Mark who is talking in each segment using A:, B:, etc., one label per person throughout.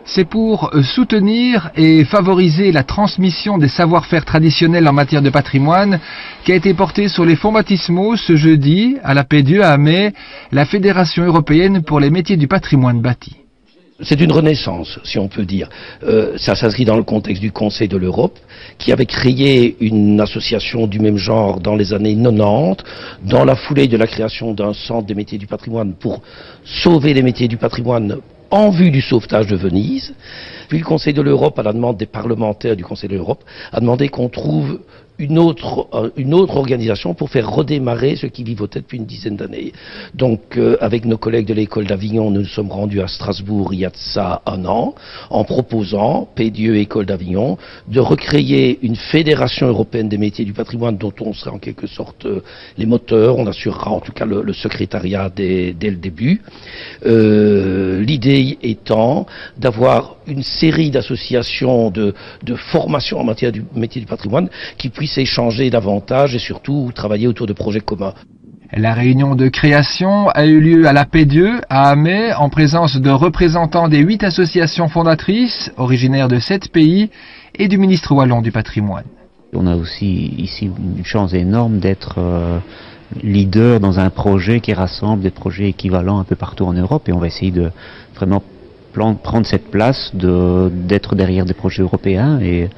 A: C'est pour soutenir et favoriser la transmission des savoir-faire traditionnels en matière de patrimoine qu'a été portée sur les fonds baptismaux ce jeudi à la Paix-Dieu à Amé, la Fédération européenne pour les métiers du patrimoine bâti.
B: C'est une renaissance, si on peut dire. Ça s'inscrit dans le contexte du Conseil de l'Europe, qui avait créé une association du même genre dans les années 90, dans la foulée de la création d'un centre des métiers du patrimoine pour sauver les métiers du patrimoine en vue du sauvetage de Venise. Puis le Conseil de l'Europe, à la demande des parlementaires du Conseil de l'Europe, a demandé qu'on trouve une autre organisation pour faire redémarrer ce qui vivotait depuis une dizaine d'années. Donc, avec nos collègues de l'école d'Avignon, nous nous sommes rendus à Strasbourg il y a de ça un an, en proposant, Paix-Dieu et École d'Avignon, de recréer une fédération européenne des métiers du patrimoine dont on serait en quelque sorte les moteurs. On assurera en tout cas le secrétariat dès le début. L'idée étant d'avoir une série d'associations de formation en matière du métier du patrimoine qui puissent échanger davantage et surtout travailler autour de projets communs.
A: La réunion de création a eu lieu à la Paix-Dieu, à Amé, en présence de représentants des 8 associations fondatrices, originaires de 7 pays, et du ministre wallon du patrimoine.
C: On a aussi ici une chance énorme d'être leader dans un projet qui rassemble des projets équivalents un peu partout en Europe, et on va essayer de vraiment prendre cette place, d'être derrière des projets européens, et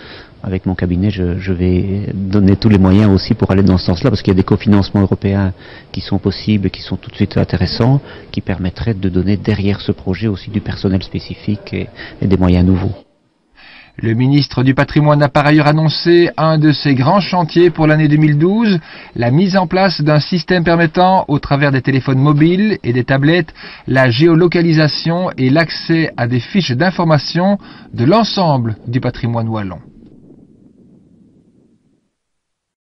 C: avec mon cabinet, je vais donner tous les moyens aussi pour aller dans ce sens-là, parce qu'il y a des cofinancements européens qui sont possibles, qui sont tout de suite intéressants, qui permettraient de donner derrière ce projet aussi du personnel spécifique et des moyens nouveaux.
A: Le ministre du patrimoine a par ailleurs annoncé un de ses grands chantiers pour l'année 2012, la mise en place d'un système permettant, au travers des téléphones mobiles et des tablettes, la géolocalisation et l'accès à des fiches d'information de l'ensemble du patrimoine wallon.